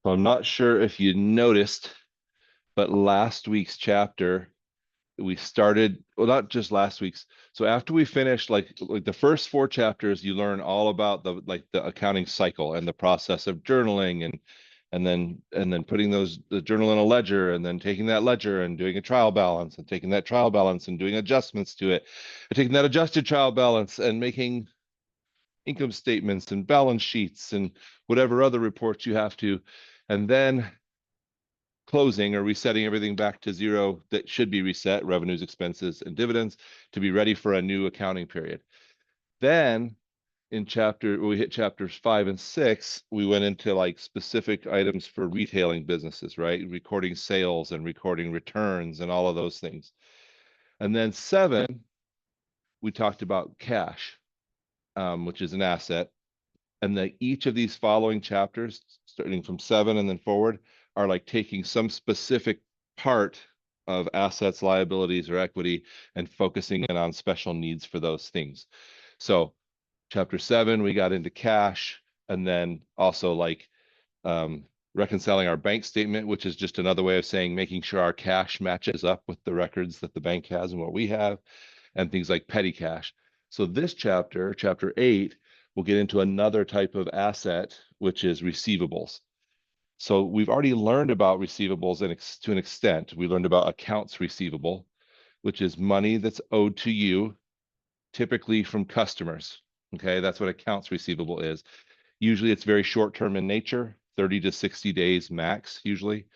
So I'm not sure if you noticed, but last week's chapter, we started, well, not just last week's. So after we finished like the first four chapters, you learn all about the accounting cycle and the process of journaling and then putting the journal in a ledger and then taking that ledger and doing a trial balance and taking that trial balance and doing adjustments to it and taking that adjusted trial balance and making income statements and balance sheets and whatever other reports you have to, and then closing or resetting everything back to zero that should be reset, revenues, expenses, and dividends, to be ready for a new accounting period. Then when we hit chapters 5 and 6, we went into like specific items for retailing businesses, right? Recording sales and recording returns and all of those things. And then 7, we talked about cash, which is an asset. And that each of these following chapters, starting from 7 and then forward, are like taking some specific part of assets, liabilities, or equity and focusing in on special needs for those things. So chapter 7, we got into cash, and then also like reconciling our bank statement, which is just another way of saying making sure our cash matches up with the records that the bank has and what we have, and things like petty cash. So this chapter, chapter 8, we'll get into another type of asset, which is receivables. So we've already learned about receivables to an extent. We learned about accounts receivable, which is money that's owed to you, typically from customers. Okay, that's what accounts receivable is. Usually it's very short term in nature, 30 to 60 days max, usually.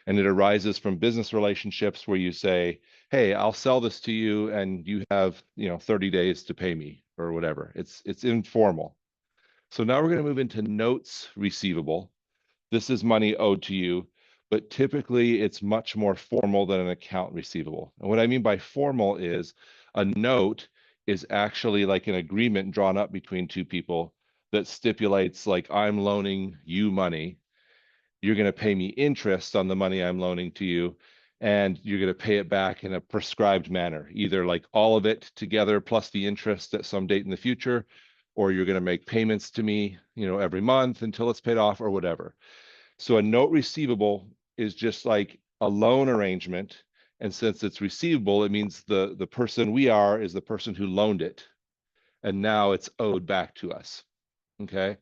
And it arises from business relationships where you say, hey, I'll sell this to you and you have 30 days to pay me or whatever. It's informal. So now we're going to move into notes receivable. This is money owed to you, but typically it's much more formal than an account receivable. And what I mean by formal is a note is actually like an agreement drawn up between two people that stipulates, like, I'm loaning you money, you're going to pay me interest on the money I'm loaning to you, and you're going to pay it back in a prescribed manner, either like all of it together plus the interest at some date in the future, or you're going to make payments to me, every month until it's paid off or whatever. So a note receivable is just like a loan arrangement. And since it's receivable, it means the person we are is the person who loaned it. And now it's owed back to us. Okay.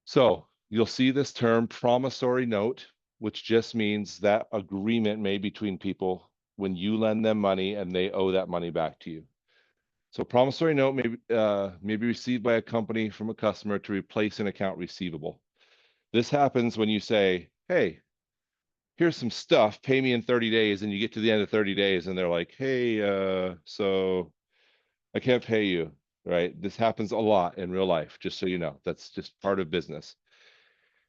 So you'll see this term promissory note, which just means that agreement made between people when you lend them money and they owe that money back to you. So promissory note may be received by a company from a customer to replace an account receivable. This happens when you say, hey, here's some stuff, pay me in 30 days, and you get to the end of 30 days and they're like, hey, so I can't pay you, right? This happens a lot in real life, just so you know. That's just part of business.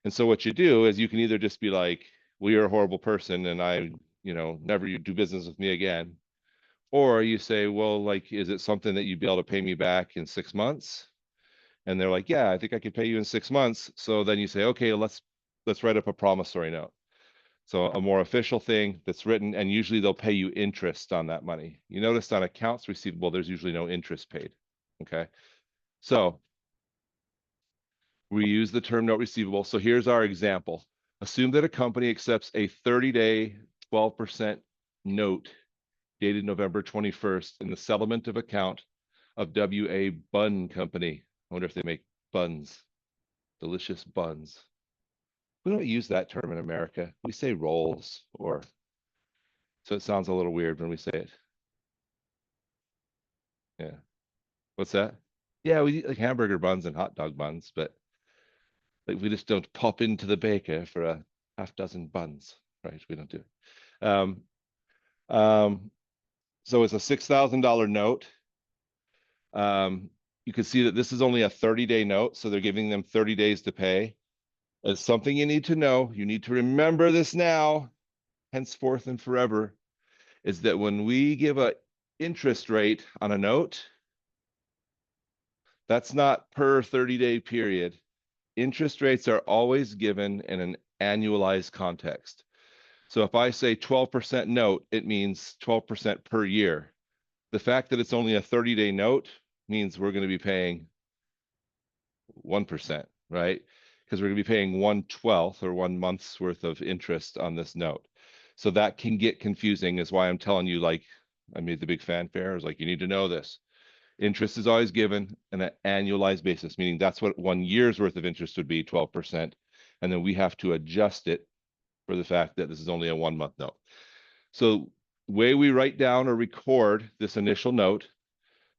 And so what you do is you can either just be like, well, you're a horrible person and never you do business with me again. Or you say, well, like, is it something that you'd be able to pay me back in 6 months? And they're like, yeah, I think I could pay you in 6 months. So then you say, okay, let's write up a promissory note. So a more official thing that's written, and usually they'll pay you interest on that money. You noticed on accounts receivable, there's usually no interest paid. Okay. So we use the term note receivable. So here's our example. Assume that a company accepts a 30-day 12% note dated November 21st in the settlement of account of WA Bun Company. I wonder if they make buns, delicious buns. We don't use that term in America. We say rolls, or so it sounds a little weird when we say it. Yeah. What's that? Yeah, we eat like hamburger buns and hot dog buns, but like we just don't pop into the baker for a half dozen buns, right? We don't do it. Um, so it's a $6,000 note. You can see that this is only a 30-day note, so they're giving them 30 days to pay. It's something you need to know. You need to remember this now, henceforth and forever, is that when we give a interest rate on a note, that's not per 30-day period. Interest rates are always given in an annualized context. So if I say 12% note, it means 12% per year. The fact that it's only a 30-day note means we're going to be paying 1%, right? Because we're going to be paying 1/12 or 1 month's worth of interest on this note. So that can get confusing, is why I'm telling you, like, I made the big fanfare. I was like, you need to know this. Interest is always given on an annualized basis, meaning that's what 1 year's worth of interest would be, 12%. And then we have to adjust it for the fact that this is only a 1 month note. So way we write down or record this initial note,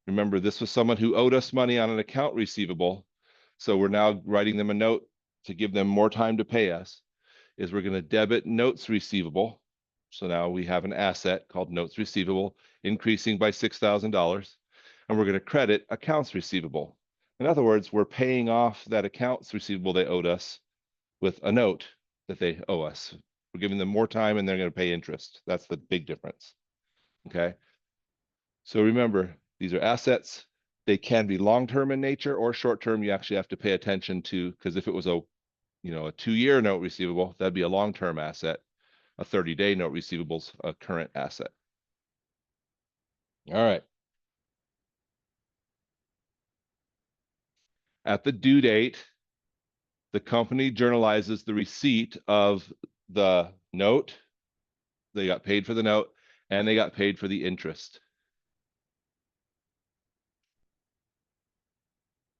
remember this was someone who owed us money on an account receivable. So we're now writing them a note to give them more time to pay us, is we're going to debit notes receivable. So now we have an asset called notes receivable increasing by $6,000, and we're going to credit accounts receivable. In other words, we're paying off that accounts receivable they owed us with a note that they owe us. We're giving them more time and they're going to pay interest. That's the big difference. Okay. So remember, these are assets. They can be long-term in nature or short-term. You actually have to pay attention to, because if it was a 2-year note receivable, that'd be a long-term asset. A 30-day note receivables a current asset. All right. At the due date, the company journalizes the receipt of the note. They got paid for the note and they got paid for the interest.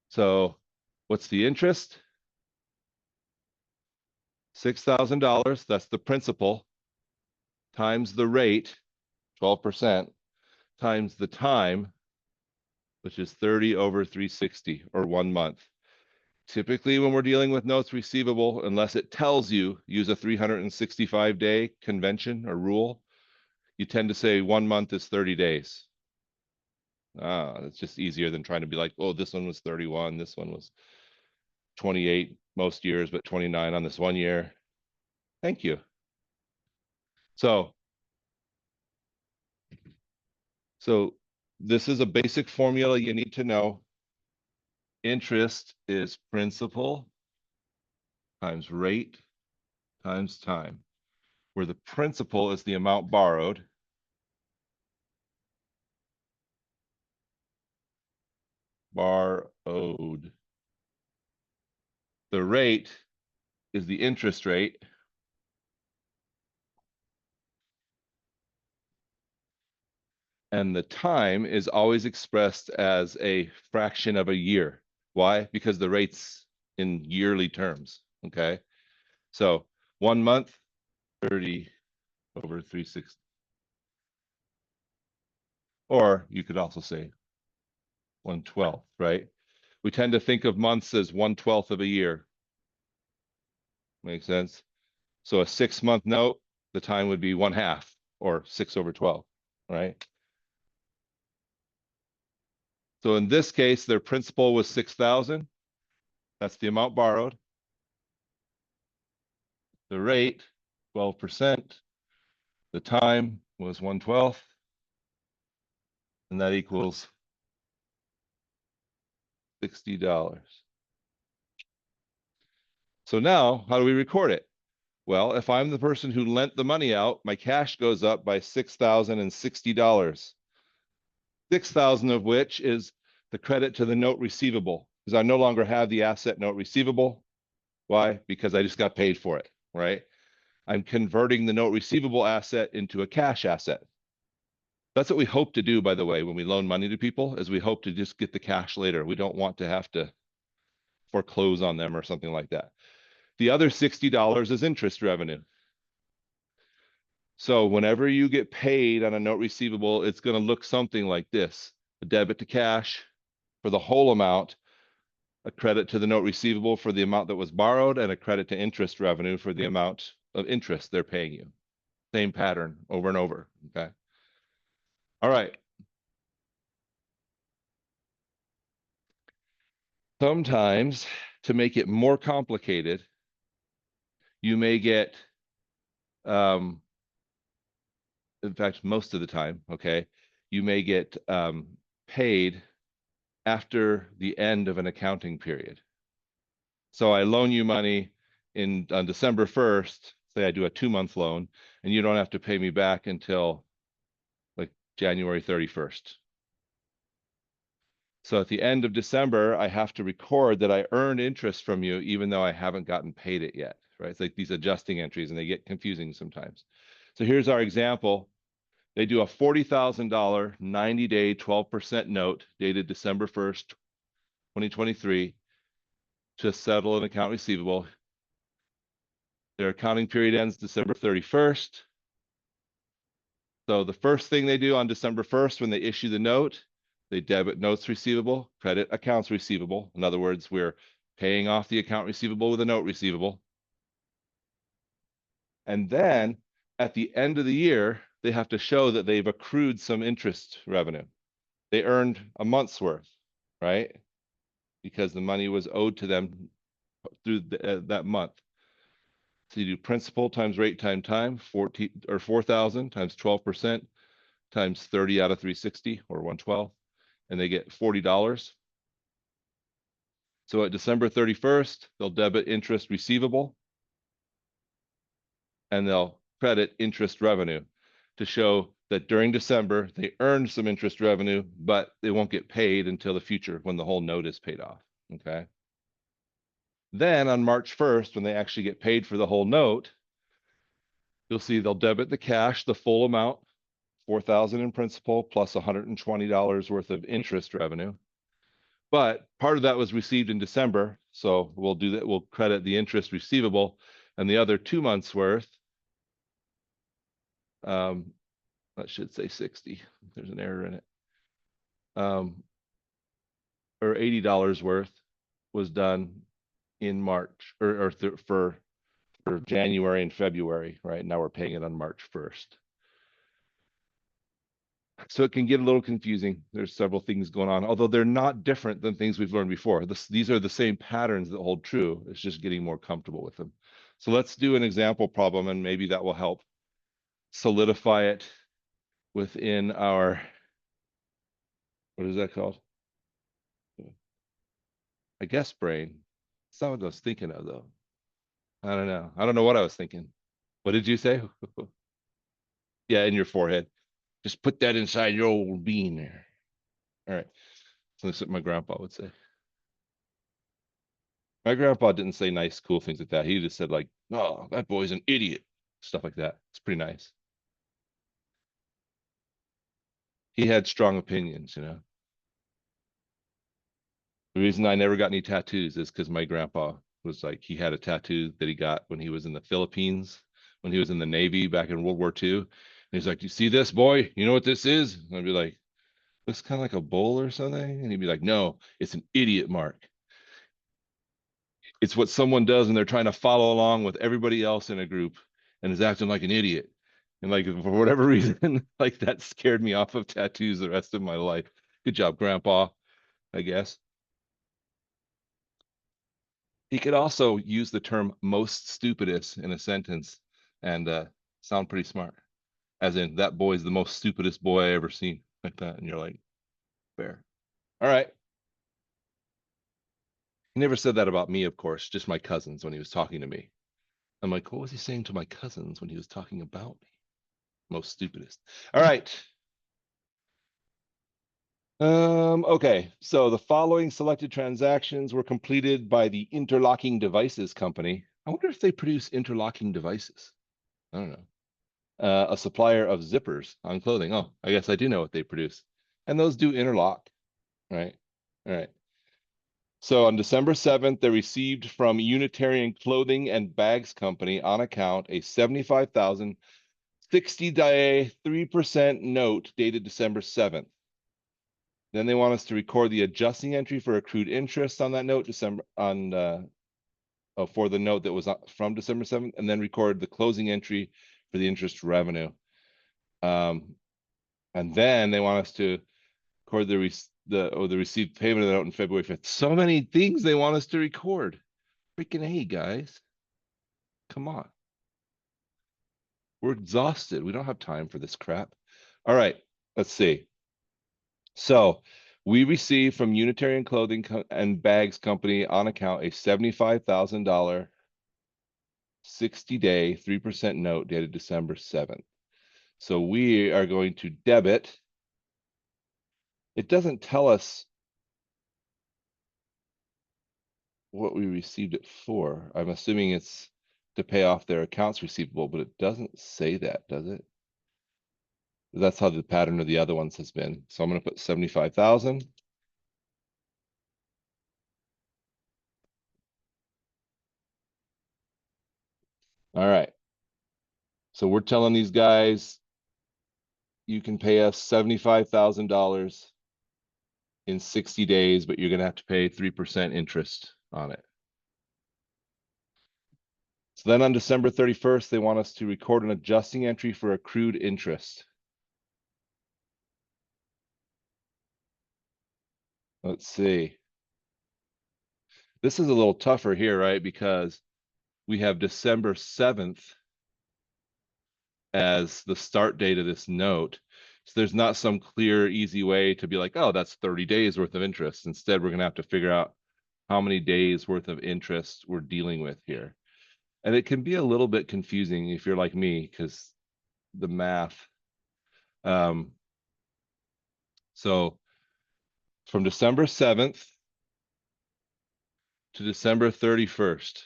So what's the interest? $6,000. That's the principal times the rate, 12%, times the time, which is 30 over 360 or 1 month. Typically, when we're dealing with notes receivable, unless it tells you use a 365-day convention or rule, you tend to say 1 month is 30 days. It's just easier than trying to be like, oh, this one was 31, this one was 28 most years, but 29 on this 1 year. Thank you. So this is a basic formula you need to know. Interest is principal times rate times time, where the principal is the amount borrowed. Borrowed. The rate is the interest rate. And the time is always expressed as a fraction of a year. Why? Because the rate's in yearly terms. Okay. So 1 month, 30 over 360. Or you could also say 1/12, right? We tend to think of months as 1/12 of a year. Makes sense? So a 6-month note, the time would be 1/2 or 6 over 12, right? So in this case, their principal was 6,000. That's the amount borrowed. The rate, 12%. The time was 1/12. And that equals $60. So now, how do we record it? Well, if I'm the person who lent the money out, my cash goes up by $6,060. 6,000 of which is the credit to the note receivable, because I no longer have the asset note receivable. Why? Because I just got paid for it, right? I'm converting the note receivable asset into a cash asset. That's what we hope to do, by the way, when we loan money to people, is we hope to just get the cash later. We don't want to have to foreclose on them or something like that. The other $60 is interest revenue. So whenever you get paid on a note receivable, it's going to look something like this: a debit to cash for the whole amount, a credit to the note receivable for the amount that was borrowed, and a credit to interest revenue for the amount of interest they're paying you. Same pattern over and over. Okay. All right. Sometimes, to make it more complicated, you may get, in fact, most of the time, okay, you may get paid after the end of an accounting period. So I loan you money on December 1st, say I do a 2-month loan, and you don't have to pay me back until like January 31st. So at the end of December, I have to record that I earned interest from you, even though I haven't gotten paid it yet, right? It's like these adjusting entries and they get confusing sometimes. So here's our example. They do a $40,000 90-day 12% note dated December 1st, 2023 to settle an account receivable. Their accounting period ends December 31st. So the first thing they do on December 1st, when they issue the note, they debit notes receivable, credit accounts receivable. In other words, we're paying off the account receivable with a note receivable. And then at the end of the year, they have to show that they've accrued some interest revenue. They earned a month's worth, right? Because the money was owed to them through that month. So you do principal times rate time 14 or 4,000 times 12% times 30 out of 360 or 112, and they get $40. So at December 31st, they'll debit interest receivable and they'll credit interest revenue to show that during December, they earned some interest revenue, but they won't get paid until the future when the whole note is paid off, okay? Then on March 1st, when they actually get paid for the whole note, you'll see they'll debit the cash, the full amount, 4,000 in principal plus $120 worth of interest revenue. But part of that was received in December, so we'll do that. We'll credit the interest receivable, and the other 2 months worth, that should say 60. There's an error in it. Or $80 worth was done in March or for January and February, right? Now we're paying it on March 1st. So it can get a little confusing. There's several things going on, although they're not different than things we've learned before. These are the same patterns that hold true. It's just getting more comfortable with them. So let's do an example problem, and maybe that will help solidify it within our, what is that called? I guess brain. It's not what I was thinking of, though. I don't know. I don't know what I was thinking. What did you say? Yeah, in your forehead. Just put that inside your old bean there. All right. So that's what my grandpa would say. My grandpa didn't say nice, cool things like that. He just said like, "Oh, that boy's an idiot," stuff like that. It's pretty nice. He had strong opinions, you know. The reason I never got any tattoos is because my grandpa was like, he had a tattoo that he got when he was in the Philippines, when he was in the Navy back in World War II. And he's like, "You see this, boy? You know what this is?" And I'd be like, "Looks kind of like a bull or something." And he'd be like, "No, it's an idiot mark. It's what someone does when they're trying to follow along with everybody else in a group and is acting like an idiot." And like for whatever reason, like that scared me off of tattoos the rest of my life. Good job, Grandpa, I guess. He could also use the term most stupidest in a sentence and sound pretty smart. As in, that boy's the most stupidest boy I ever seen, like that. And you're like, fair. All right. He never said that about me, of course, just my cousins when he was talking to me. I'm like, what was he saying to my cousins when he was talking about me? Most stupidest. All right. Okay, so the following selected transactions were completed by the Interlocking Devices Company. I wonder if they produce interlocking devices. I don't know. A supplier of zippers on clothing. Oh, I guess I do know what they produce. And those do interlock, right? All right. So on December 7th, they received from Unitarian Clothing and Bags Company on account a 75,000 60-day 3% note dated December 7th. Then they want us to record the adjusting entry for accrued interest on that note, for the note that was from December 7th, and then record the closing entry for the interest revenue. And then they want us to record the received payment of the note in February 5th. So many things they want us to record. Freaking hey, guys. Come on. We're exhausted. We don't have time for this crap. All right, let's see. So we received from Unitarian Clothing and Bags Company on account a $75,000 60-day 3% note dated December 7th. So we are going to debit. It doesn't tell us what we received it for. I'm assuming it's to pay off their accounts receivable, but it doesn't say that, does it? That's how the pattern of the other ones has been. So I'm going to put 75,000. All right. So we're telling these guys, you can pay us $75,000 in 60 days, but you're going to have to pay 3% interest on it. So then on December 31st, they want us to record an adjusting entry for accrued interest. Let's see. This is a little tougher here, right? Because we have December 7th as the start date of this note. So there's not some clear, easy way to be like, oh, that's 30 days worth of interest. Instead, we're going to have to figure out how many days worth of interest we're dealing with here. And it can be a little bit confusing if you're like me, because the math. So from December 7th to December 31st,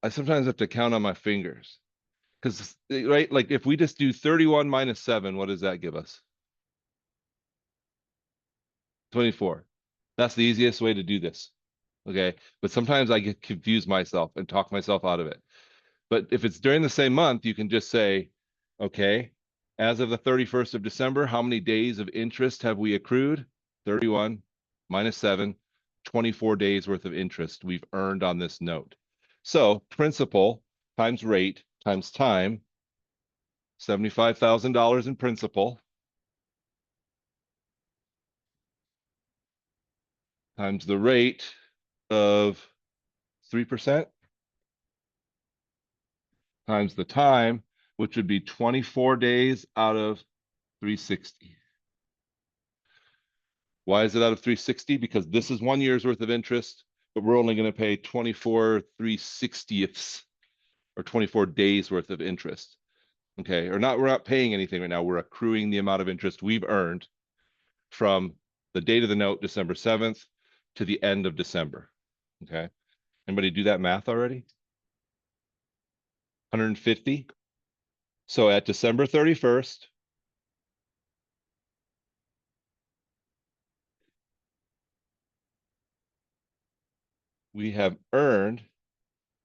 I sometimes have to count on my fingers. Because, right, like if we just do 31 minus 7, what does that give us? 24. That's the easiest way to do this. Okay. But sometimes I get confused myself and talk myself out of it. But if it's during the same month, you can just say, okay, as of the 31st of December, how many days of interest have we accrued? 31 minus 7, 24 days worth of interest we've earned on this note. So principal times rate times time, $75,000 in principal times the rate of 3% times the time, which would be 24 days out of 360. Why is it out of 360? Because this is 1 year's worth of interest, but we're only going to pay 24 3/60ths or 24 days worth of interest. Okay. Or not, we're not paying anything right now. We're accruing the amount of interest we've earned from the date of the note, December 7th, to the end of December. Okay. Anybody do that math already? 150. So at December 31st, we have earned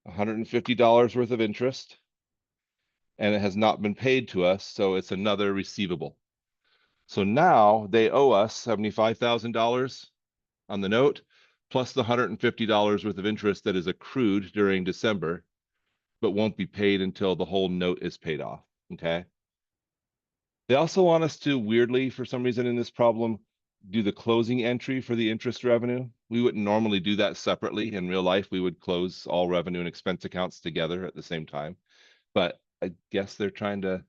$150 worth of interest, and it has not been paid to us, so it's another receivable. So now they owe us $75,000 on the note, plus the $150 worth of interest that is accrued during December, but won't be paid until the whole note is paid off. Okay. They also want us to, weirdly, for some reason in this problem, do the closing entry for the interest revenue. We wouldn't normally do that separately. In real life, we would close all revenue and expense accounts together at the same time. But I guess they're trying to,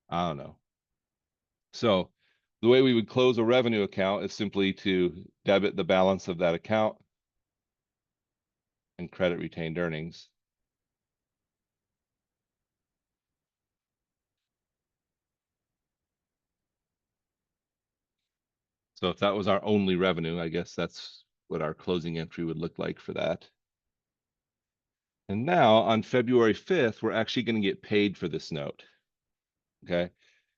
I don't know. So the way we would close a revenue account is simply to debit the balance of that account and credit retained earnings. So if that was our only revenue, I guess that's what our closing entry would look like for that. And now on February 5th, we're actually going to get paid for this note. Okay.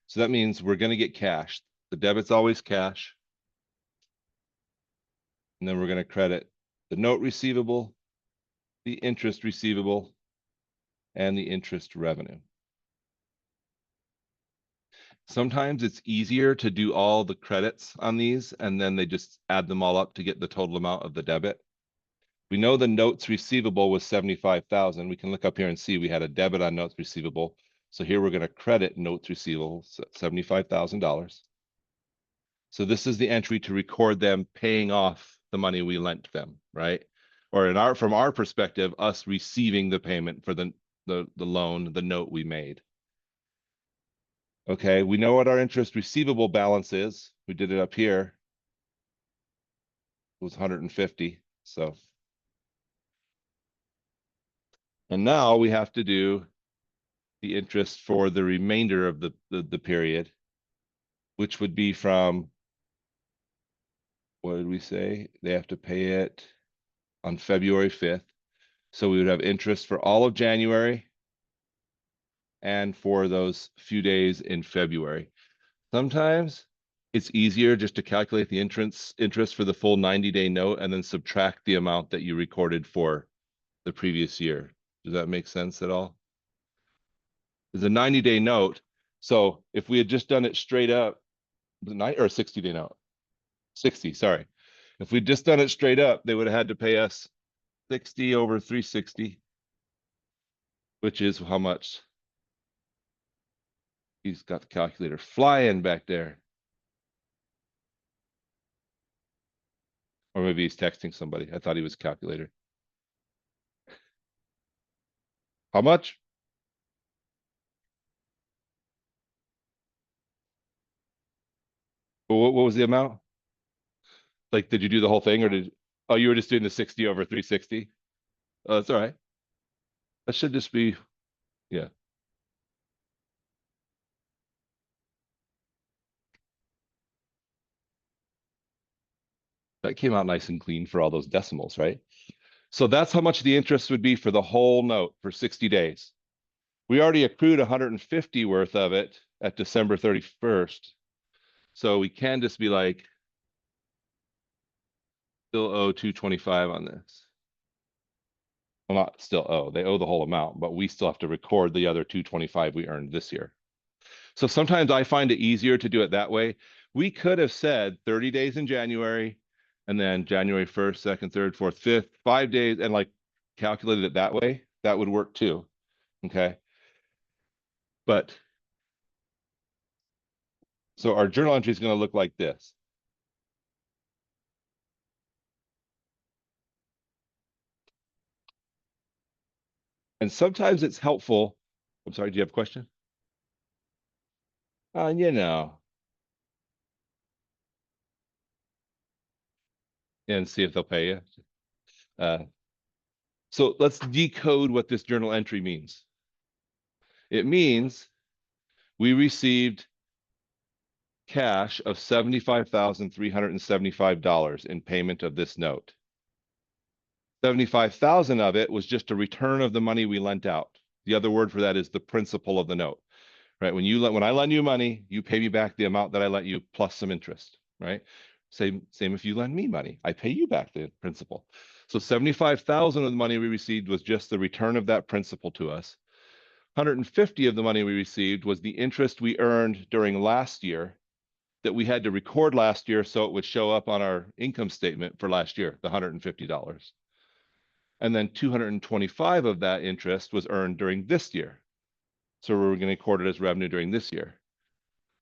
So that means we're going to get cash. The debit's always cash. And then we're going to credit the note receivable, the interest receivable, and the interest revenue. Sometimes it's easier to do all the credits on these, and then they just add them all up to get the total amount of the debit. We know the notes receivable was 75,000. We can look up here and see we had a debit on notes receivable. So here we're going to credit notes receivable, $75,000. So this is the entry to record them paying off the money we lent them, right? Or from our perspective, us receiving the payment for the loan, the note we made. Okay, we know what our interest receivable balance is. We did it up here. It was 150. So, and now we have to do the interest for the remainder of the period, which would be from what did we say? They have to pay it on February 5th. So we would have interest for all of January and for those few days in February. Sometimes it's easier just to calculate the interest for the full 90-day note and then subtract the amount that you recorded for the previous year. Does that make sense at all? It's a 90-day note. So if we had just done it straight up, the night or a 60-day note? 60, sorry. If we'd just done it straight up, they would have had to pay us 60 over 360, which is how much? He's got the calculator flying back there. Or maybe he's texting somebody. I thought he was a calculator. How much? What was the amount? Like, did you do the whole thing or oh, you were just doing the 60 over 360? Oh, that's all right. That should just be, yeah. That came out nice and clean for all those decimals, right? So that's how much the interest would be for the whole note for 60 days. We already accrued 150 worth of it at December 31st. So we can just be like, still owe 225 on this. Well, not still owe, they owe the whole amount, but we still have to record the other 225 we earned this year. So sometimes I find it easier to do it that way. We could have said 30 days in January and then January 1st, 2nd, 3rd, 4th, 5th, 5 days, and like calculated it that way. That would work too. Okay. But so our journal entry is going to look like this. And sometimes it's helpful. I'm sorry, do you have a question? You know, and see if they'll pay you. Uh, so let's decode what this journal entry means. It means we received cash of $75,375 in payment of this note. 75,000 of it was just a return of the money we lent out. The other word for that is the principal of the note, right? When I lend you money, you pay me back the amount that I lent you plus some interest, right? Same if you lend me money, I pay you back the principal. So 75,000 of the money we received was just the return of that principal to us. 150 of the money we received was the interest we earned during last year that we had to record last year so it would show up on our income statement for last year, the $150. And then 225 of that interest was earned during this year. So we were going to record it as revenue during this year.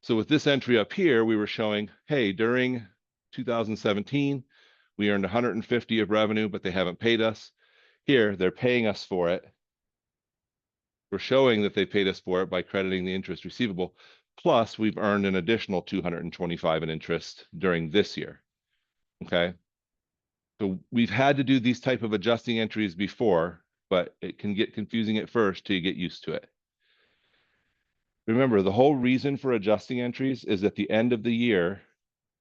So with this entry up here, we were showing, hey, during 2017, we earned 150 of revenue, but they haven't paid us. Here, they're paying us for it. We're showing that they paid us for it by crediting the interest receivable. Plus, we've earned an additional 225 in interest during this year. Okay. So we've had to do these type of adjusting entries before, but it can get confusing at first till you get used to it. Remember, the whole reason for adjusting entries is at the end of the year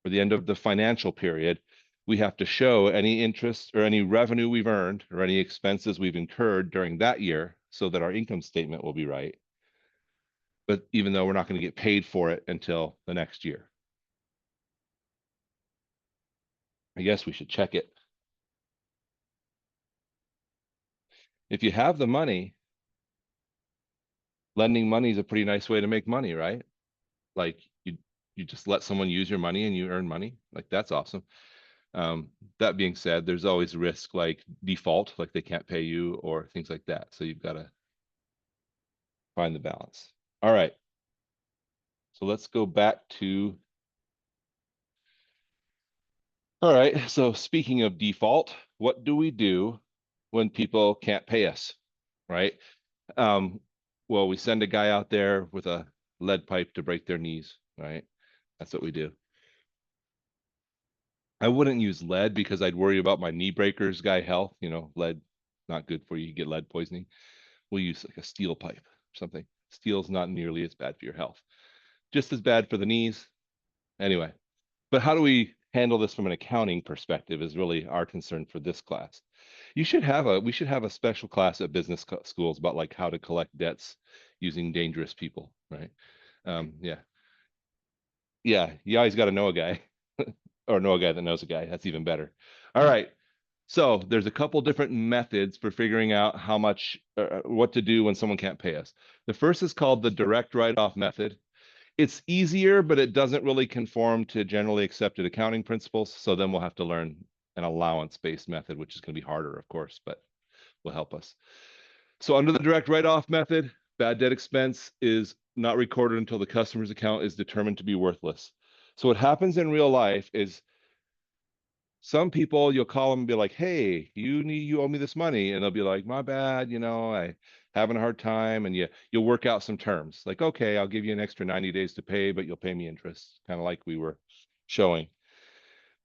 or the end of the financial period, we have to show any interest or any revenue we've earned or any expenses we've incurred during that year so that our income statement will be right. But even though we're not going to get paid for it until the next year. I guess we should check it. If you have the money, lending money is a pretty nice way to make money, right? Like you just let someone use your money and you earn money. Like that's awesome. That being said, there's always risk like default, like they can't pay you or things like that. So you've got to find the balance. All right. So let's go back to, all right. So speaking of default, what do we do when people can't pay us, right? Um, well, we send a guy out there with a lead pipe to break their knees, right? That's what we do. I wouldn't use lead because I'd worry about my knee breakers guy health. You know, lead not good for you. You get lead poisoning. We'll use like a steel pipe or something. Steel's not nearly as bad for your health. Just as bad for the knees. Anyway, but how do we handle this from an accounting perspective is really our concern for this class. We should have a special class at business schools about like how to collect debts using dangerous people, right? Yeah. Yeah, you always got to know a guy or know a guy that knows a guy. That's even better. All right. So there's a couple different methods for figuring out how much, what to do when someone can't pay us. The first is called the direct write-off method. It's easier, but it doesn't really conform to generally accepted accounting principles. So then we'll have to learn an allowance-based method, which is going to be harder, of course, but will help us. So under the direct write-off method, bad debt expense is not recorded until the customer's account is determined to be worthless. So what happens in real life is some people you'll call them and be like, "Hey, you owe me this money," and they'll be like, "My bad, I having a hard time," and you'll work out some terms like, "Okay, I'll give you an extra 90 days to pay, but you'll pay me interest," kind of like we were showing.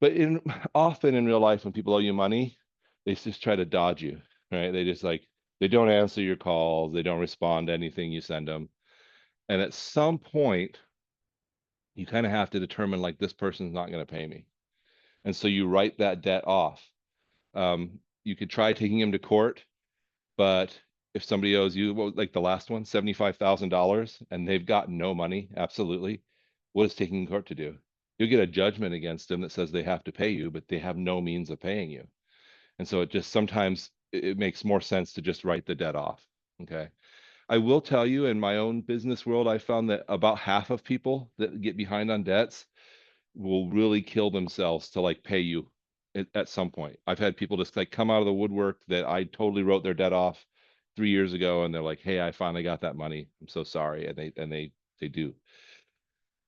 But in often in real life, when people owe you money, they just try to dodge you, right? They just like they don't answer your calls, they don't respond to anything you send them, and at some point, you kind of have to determine like this person's not going to pay me, and so you write that debt off. You could try taking him to court, but if somebody owes you, like the last one, $75,000, and they've got no money, absolutely, what is taking court to do? You'll get a judgment against them that says they have to pay you, but they have no means of paying you. And so it just sometimes it makes more sense to just write the debt off. Okay. I will tell you in my own business world, I found that about half of people that get behind on debts will really kill themselves to like pay you at some point. I've had people just like come out of the woodwork that I totally wrote their debt off 3 years ago, and they're like, "Hey, I finally got that money. I'm so sorry," and they do.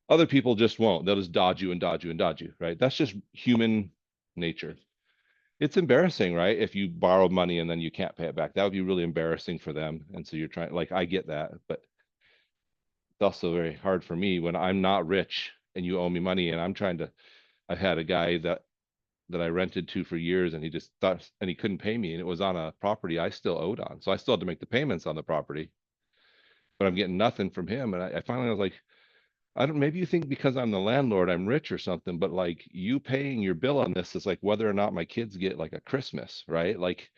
Other people just won't. They'll just dodge you and dodge you and dodge you, right? That's just human nature. It's embarrassing, right? If you borrow money and then you can't pay it back, that would be really embarrassing for them. And so you're trying, like, I get that, but it's also very hard for me when I'm not rich and you owe me money and I'm trying to. I've had a guy that I rented to for years, and he just thought, and he couldn't pay me, and it was on a property I still owed on. So I still had to make the payments on the property, but I'm getting nothing from him. And I finally was like, I don't, maybe you think because I'm the landlord, I'm rich or something, but like you paying your bill on this is like whether or not my kids get like a Christmas, right? Like,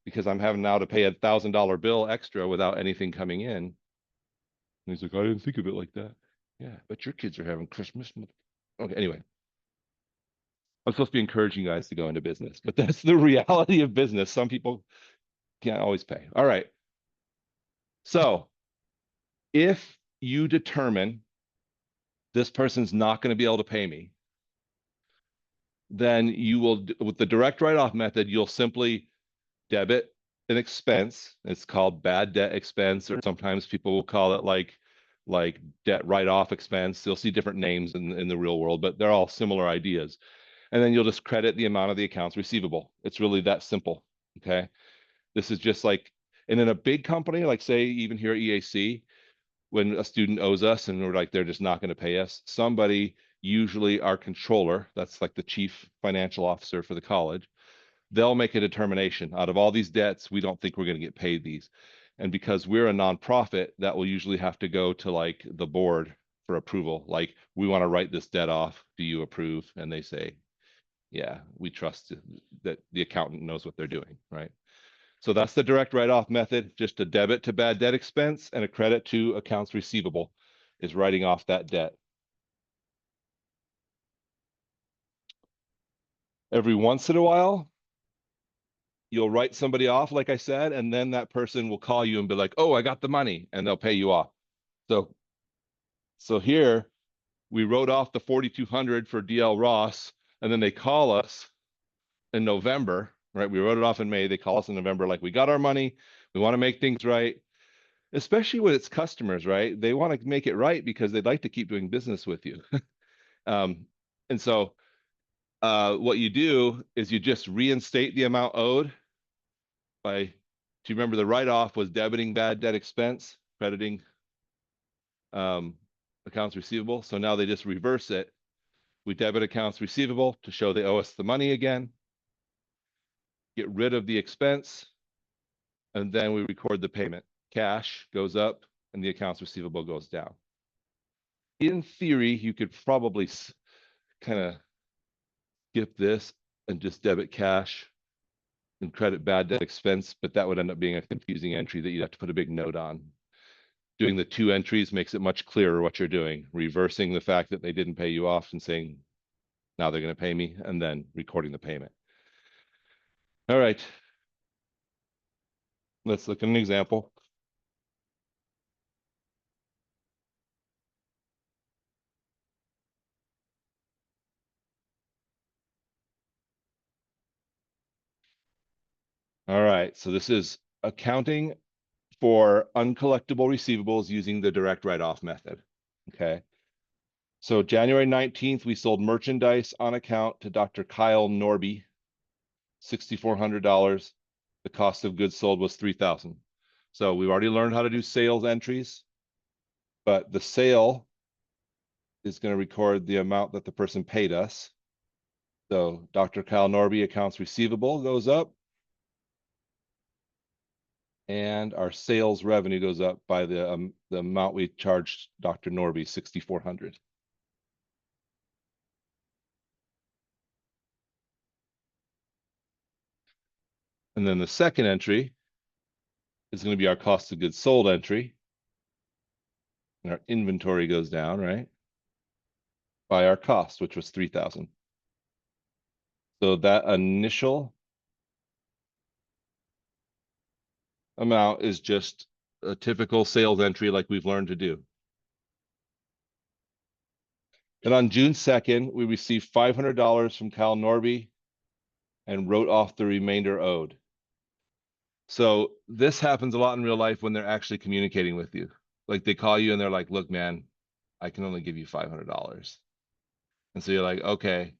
because I'm having now to pay $1,000 bill extra without anything coming in. And he's like, I didn't think of it like that. Yeah, but your kids are having Christmas. Okay, anyway, I'm supposed to be encouraging you guys to go into business, but that's the reality of business. Some people can't always pay. All right. So if you determine this person's not going to be able to pay me, then you will, with the direct write-off method, you'll simply debit an expense. It's called bad debt expense, or sometimes people will call it like debt write-off expense. You'll see different names in the real world, but they're all similar ideas. And then you'll just credit the amount of the accounts receivable. It's really that simple. Okay. This is just like, and in a big company, like say even here at EAC, when a student owes us and we're like, they're just not going to pay us, somebody, usually our controller, that's like the chief financial officer for the college, they'll make a determination out of all these debts, we don't think we're going to get paid these. And because we're a nonprofit, that will usually have to go to like the board for approval. Like, we want to write this debt off. Do you approve? And they say, yeah, we trust that the accountant knows what they're doing, right? So that's the direct write-off method. Just a debit to bad debt expense and a credit to accounts receivable is writing off that debt. Every once in a while, you'll write somebody off, like I said, and then that person will call you and be like, "Oh, I got the money," and they'll pay you off. So, so here we wrote off the 4,200 for DL Ross, and then they call us in November, right? We wrote it off in May. They call us in November, like, we got our money. We want to make things right, especially with its customers, right? They want to make it right because they'd like to keep doing business with you. And so what you do is you just reinstate the amount owed by, do you remember the write-off was debiting bad debt expense, crediting um, accounts receivable. So now they just reverse it. We debit accounts receivable to show they owe us the money again, get rid of the expense, and then we record the payment. Cash goes up and the accounts receivable goes down. In theory, you could probably kind of skip this and just debit cash and credit bad debt expense, but that would end up being a confusing entry that you'd have to put a big note on. Doing the two entries makes it much clearer what you're doing, reversing the fact that they didn't pay you off and saying, now they're going to pay me, and then recording the payment. All right. Let's look at an example. All right. So this is accounting for uncollectible receivables using the direct write-off method. Okay. So January 19th, we sold merchandise on account to Dr. Kyle Norby, $6,400. The cost of goods sold was $3,000. So we've already learned how to do sales entries, but the sale is going to record the amount that the person paid us. So Dr. Kyle Norby accounts receivable goes up, and our sales revenue goes up by the amount we charged Dr. Norby, $6,400. And then the second entry is going to be our cost of goods sold entry. And our inventory goes down, right? By our cost, which was 3,000. So that initial amount is just a typical sales entry like we've learned to do. And on June 2nd, we received $500 from Cal Norby and wrote off the remainder owed. So this happens a lot in real life when they're actually communicating with you. Like they call you and they're like, look, man, I can only give you $500. And so you're like, okay,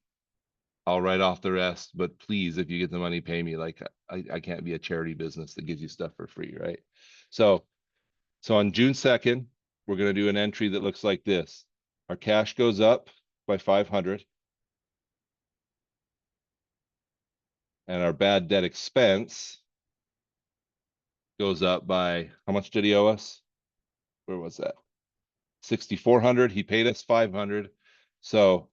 I'll write off the rest, but please, if you get the money, pay me. Like I can't be a charity business that gives you stuff for free, right? So on June 2nd, we're going to do an entry that looks like this. Our cash goes up by 500, and our bad debt expense goes up by, how much did he owe us? Where was that? 6,400. He paid us 500. So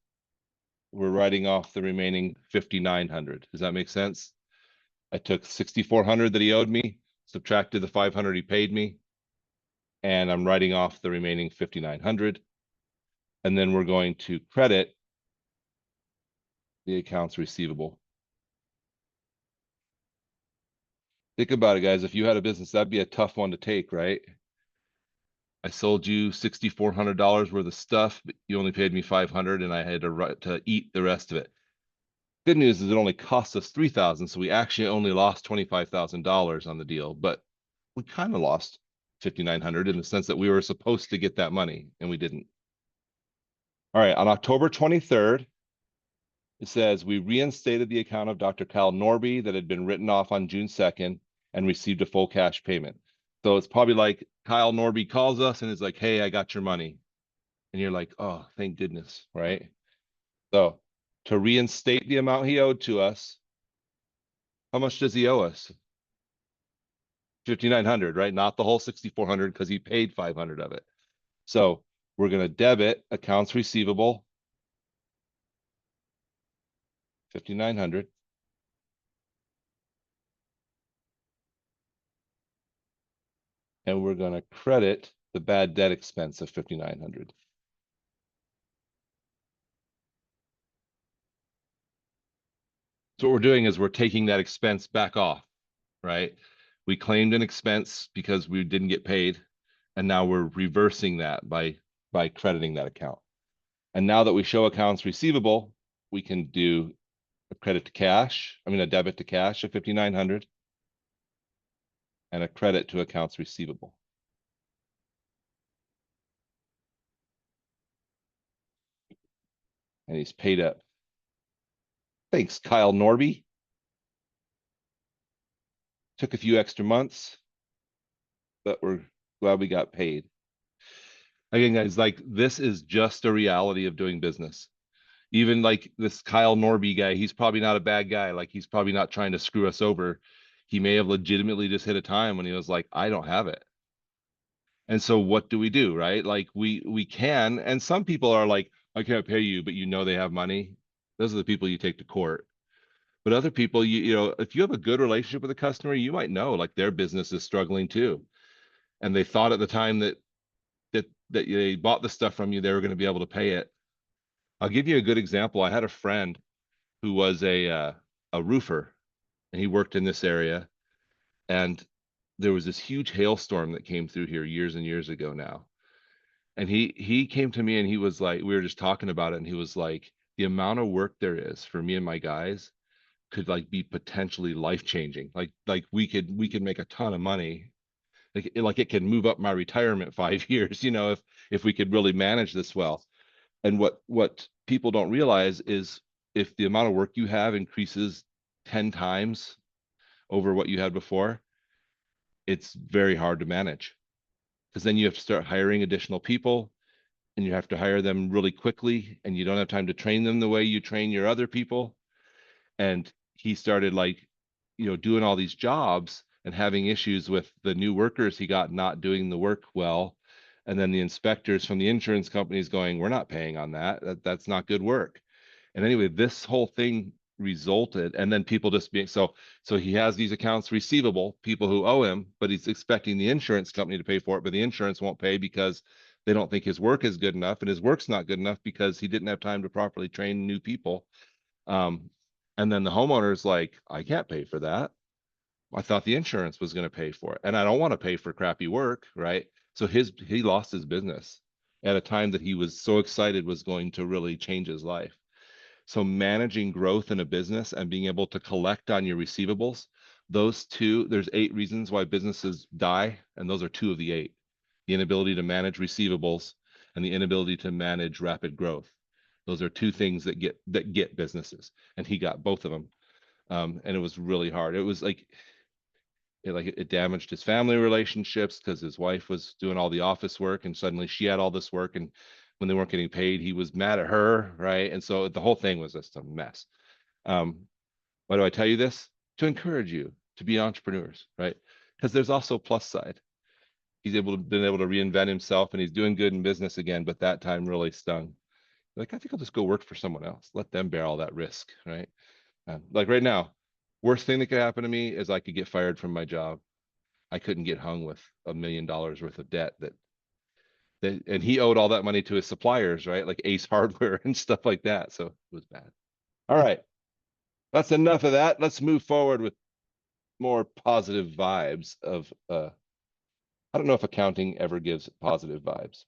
we're writing off the remaining 5,900. Does that make sense? I took 6,400 that he owed me, subtracted the 500 he paid me, and I'm writing off the remaining 5,900. And then we're going to credit the accounts receivable. Think about it, guys. If you had a business, that'd be a tough one to take, right? I sold you $6,400 worth of stuff, but you only paid me 500, and I had to eat the rest of it. Good news is it only cost us 3,000, so we actually only lost $25,000 on the deal, but we kind of lost 5,900 in the sense that we were supposed to get that money and we didn't. All right, on October 23rd, it says we reinstated the account of Dr. Cal Norby that had been written off on June 2nd and received a full cash payment. So it's probably like Kyle Norby calls us and is like, hey, I got your money. And you're like, oh, thank goodness, right? So to reinstate the amount he owed to us, how much does he owe us? 5,900, right? Not the whole 6,400 because he paid 500 of it. So we're going to debit accounts receivable, 5,900. And we're going to credit the bad debt expense of 5,900. So what we're doing is we're taking that expense back off, right? We claimed an expense because we didn't get paid, and now we're reversing that by crediting that account. And now that we show accounts receivable, we can do a credit to cash, a debit to cash of 5,900 and a credit to accounts receivable. And he's paid up. Thanks, Kyle Norby. Took a few extra months, but we're glad we got paid. Again, guys, like this is just a reality of doing business. Even like this Kyle Norby guy, he's probably not a bad guy. Like he's probably not trying to screw us over. He may have legitimately just hit a time when he was like, I don't have it. And so what do we do, right? Like we can, and some people are like, I can't pay you, but you know they have money. Those are the people you take to court. But other people, if you have a good relationship with a customer, you might know like their business is struggling too. And they thought at the time that they bought the stuff from you, they were going to be able to pay it. I'll give you a good example. I had a friend who was a roofer, and he worked in this area. And there was this huge hailstorm that came through here years and years ago now. And he came to me and he was like, we were just talking about it, and he was like, the amount of work there is for me and my guys could like be potentially life changing. Like we could make a ton of money. Like it can move up my retirement 5 years, if we could really manage this well. And what people don't realize is if the amount of work you have increases 10 times over what you had before, it's very hard to manage, because then you have to start hiring additional people, and you have to hire them really quickly, and you don't have time to train them the way you train your other people. And he started like, doing all these jobs and having issues with the new workers he got not doing the work well. And then the inspectors from the insurance companies going, we're not paying on that's not good work. And anyway, this whole thing resulted, and then people just being so he has these accounts receivable, people who owe him, but he's expecting the insurance company to pay for it, but the insurance won't pay because they don't think his work is good enough, and his work's not good enough because he didn't have time to properly train new people. um, and then the homeowner's like, I can't pay for that. I thought the insurance was going to pay for it, and I don't want to pay for crappy work, right? So he lost his business at a time that he was so excited was going to really change his life. So managing growth in a business and being able to collect on your receivables, those two, there's 8 reasons why businesses die, and those are 2 of the 8. The inability to manage receivables and the inability to manage rapid growth. Those are 2 things that get businesses, and he got both of them. And it was really hard. It was like it damaged his family relationships because his wife was doing all the office work, and suddenly she had all this work, and when they weren't getting paid, he was mad at her, right? And so the whole thing was just a mess. um, why do I tell you this? To encourage you to be entrepreneurs, right? Because there's also a plus side. He's been able to reinvent himself, and he's doing good in business again, but that time really stung. Like, I think I'll just go work for someone else, let them bear all that risk, right? Like right now, worst thing that could happen to me is I could get fired from my job. I couldn't get hung with $1 million worth of debt and he owed all that money to his suppliers, right? Like Ace Hardware and stuff like that. So it was bad. All right. That's enough of that. Let's move forward with more positive vibes of I don't know if accounting ever gives positive vibes.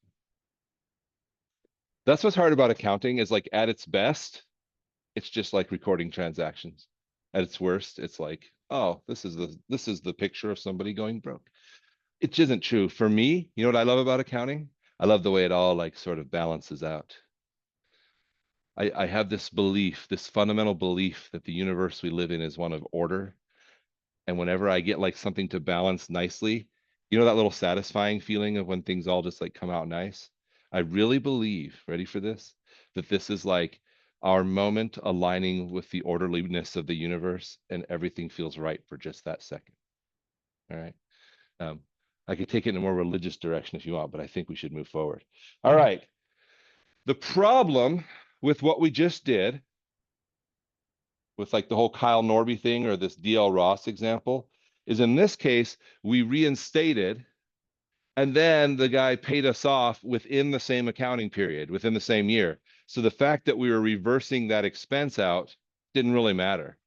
That's what's hard about accounting, is like at its best, it's just like recording transactions. At its worst, it's like, oh, this is the picture of somebody going broke. It isn't true. For me, you know what I love about accounting? I love the way it all like sort of balances out. I have this belief, this fundamental belief that the universe we live in is one of order. And whenever I get like something to balance nicely, that little satisfying feeling of when things all just like come out nice. I really believe, ready for this, that this is like our moment aligning with the orderliness of the universe, and everything feels right for just that second. All right. Um, I could take it in a more religious direction if you want, but I think we should move forward. All right. The problem with what we just did, with like the whole Kyle Norby thing or this DL Ross example, is in this case, we reinstated, and then the guy paid us off within the same accounting period, within the same year. So the fact that we were reversing that expense out didn't really matter.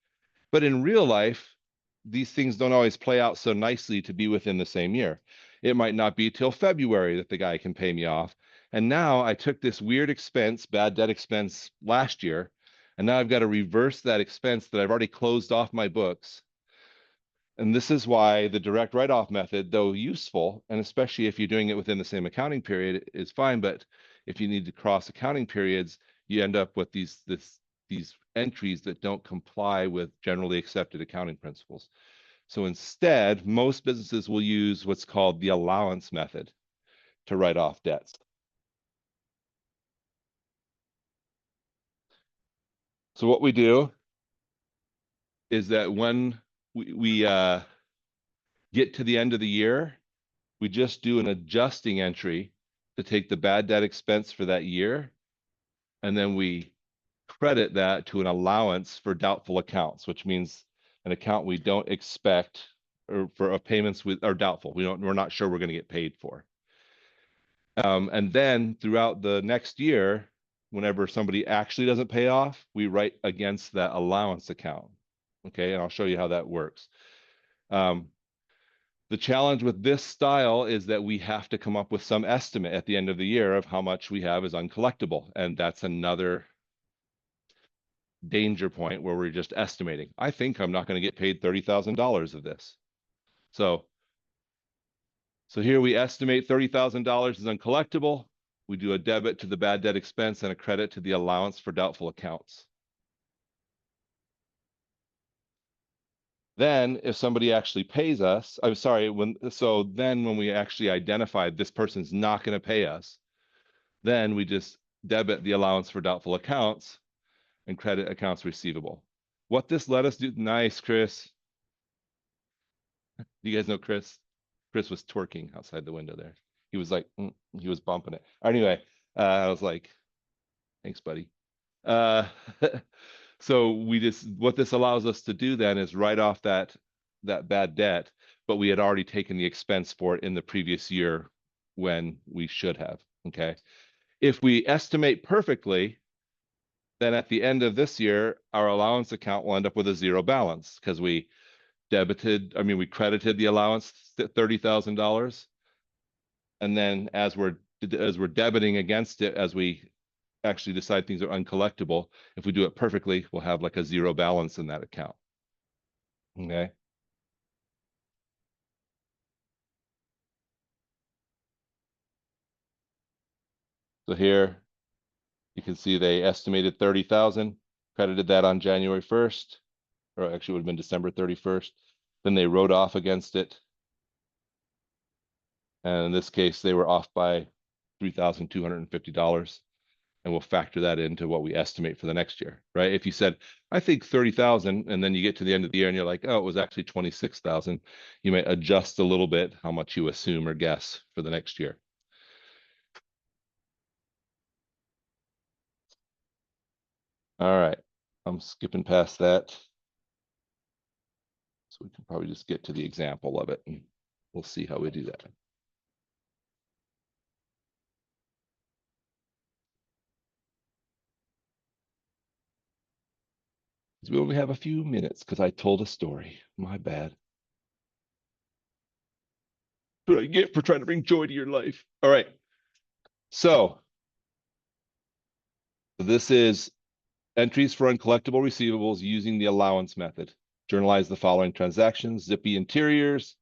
But in real life, these things don't always play out so nicely to be within the same year. It might not be till February that the guy can pay me off. And now I took this weird expense, bad debt expense last year, and now I've got to reverse that expense that I've already closed off my books. And this is why the direct write-off method, though useful, and especially if you're doing it within the same accounting period, is fine. But if you need to cross accounting periods, you end up with these entries that don't comply with generally accepted accounting principles. So instead, most businesses will use what's called the allowance method to write off debts. So what we do is that when we get to the end of the year, we just do an adjusting entry to take the bad debt expense for that year, and then we credit that to an allowance for doubtful accounts, which means an account we don't expect or for payments with are doubtful. We're not sure we're going to get paid for. And then throughout the next year, whenever somebody actually doesn't pay off, we write against that allowance account. Okay, and I'll show you how that works. The challenge with this style is that we have to come up with some estimate at the end of the year of how much we have as uncollectible. And that's another danger point where we're just estimating. I think I'm not going to get paid $30,000 of this. So here we estimate $30,000 is uncollectible. We do a debit to the bad debt expense and a credit to the allowance for doubtful accounts. Then if somebody actually pays us, I'm sorry, when we actually identify this person's not going to pay us, then we just debit the allowance for doubtful accounts and credit accounts receivable. What this let us do, nice, Chris. Do you guys know Chris? Chris was twerking outside the window there. He was like, he was bumping it. Anyway, I was like, thanks, buddy. So what this allows us to do then is write off that bad debt, but we had already taken the expense for it in the previous year when we should have. Okay. If we estimate perfectly, then at the end of this year, our allowance account will end up with a zero balance because we credited the allowance $30,000. And then as we're debiting against it, as we actually decide things are uncollectible, if we do it perfectly, we'll have like a zero balance in that account. Okay. So here you can see they estimated 30,000, credited that on January 1st, or actually would have been December 31st. Then they wrote off against it. And in this case, they were off by $3,250. And we'll factor that into what we estimate for the next year, right? If you said, I think 30,000, and then you get to the end of the year and you're like, oh, it was actually 26,000, you may adjust a little bit how much you assume or guess for the next year. All right, I'm skipping past that. So we can probably just get to the example of it and we'll see how we do that. We only have a few minutes because I told a story. My bad. What I get for trying to bring joy to your life. All right. So this is entries for uncollectible receivables using the allowance method. Journalize the following transactions: Zippy Interiors.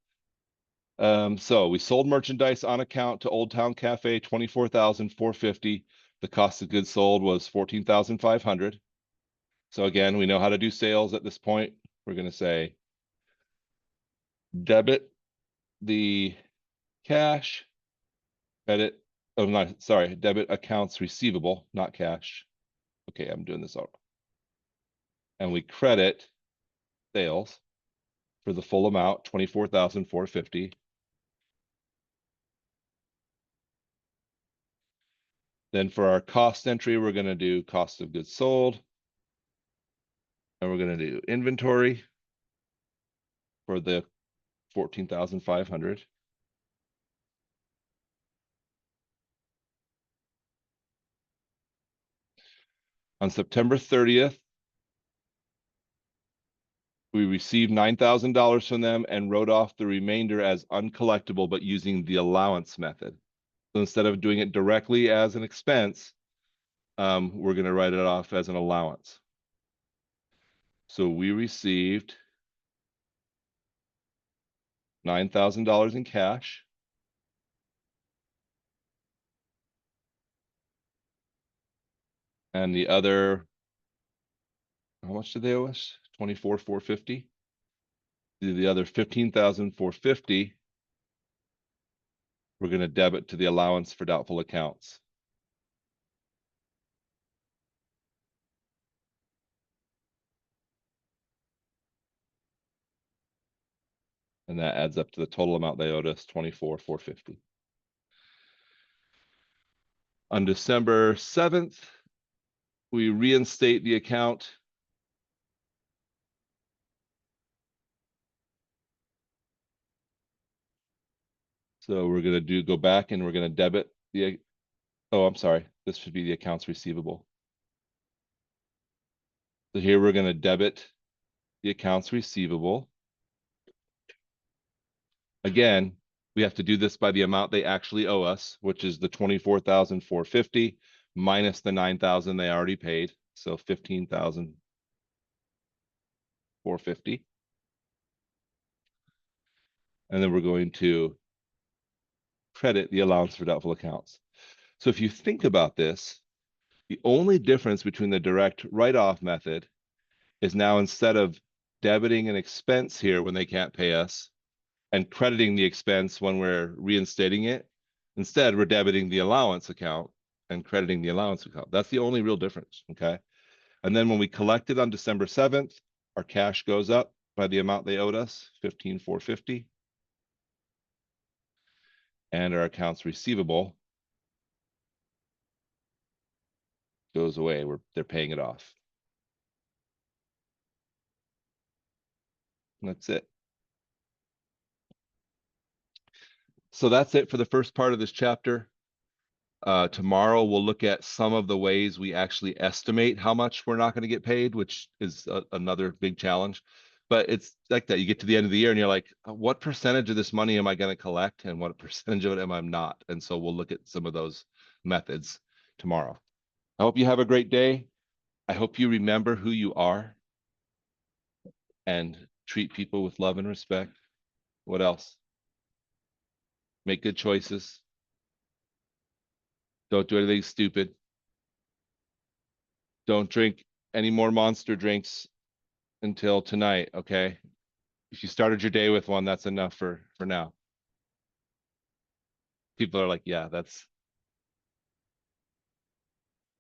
So we sold merchandise on account to Old Town Cafe, $24,450. The cost of goods sold was $14,500. So again, we know how to do sales at this point. We're going to say debit the cash, debit accounts receivable, not cash. Okay, I'm doing this all. And we credit sales for the full amount, $24,450. Then for our cost entry, we're going to do cost of goods sold. And we're going to do inventory for the 14,500. On September 30th, we received $9,000 from them and wrote off the remainder as uncollectible, but using the allowance method. So instead of doing it directly as an expense, we're going to write it off as an allowance. So we received $9,000 in cash. And the other, how much did they owe us? $24,450. The other $15,450, we're going to debit to the allowance for doubtful accounts. And that adds up to the total amount they owed us, $24,450. On December 7th, we reinstate the account. So we're going to go back and we're going to debit the, oh, I'm sorry. This should be the accounts receivable. So here we're going to debit the accounts receivable. Again, we have to do this by the amount they actually owe us, which is the 24,450 minus the 9,000 they already paid. So 15,450. And then we're going to credit the allowance for doubtful accounts. So if you think about this, the only difference between the direct write-off method is now instead of debiting an expense here when they can't pay us and crediting the expense when we're reinstating it, instead we're debiting the allowance account and crediting the allowance account. That's the only real difference, okay? And then when we collect it on December 7th, our cash goes up by the amount they owed us, 15,450. And our accounts receivable goes away. They're paying it off. And that's it. So that's it for the first part of this chapter. Tomorrow we'll look at some of the ways we actually estimate how much we're not going to get paid, which is another big challenge. But it's like that. You get to the end of the year and you're like, what percentage of this money am I going to collect and what percentage of it am I not? And so we'll look at some of those methods tomorrow. I hope you have a great day. I hope you remember who you are and treat people with love and respect. What else? Make good choices. Don't do anything stupid. Don't drink any more monster drinks until tonight, okay? If you started your day with one, that's enough for now. People are like, yeah, that's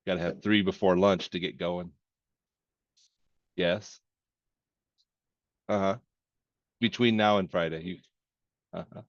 gotta have 3 before lunch to get going. Yes. Uh-huh. Between now and Friday. Uh-huh.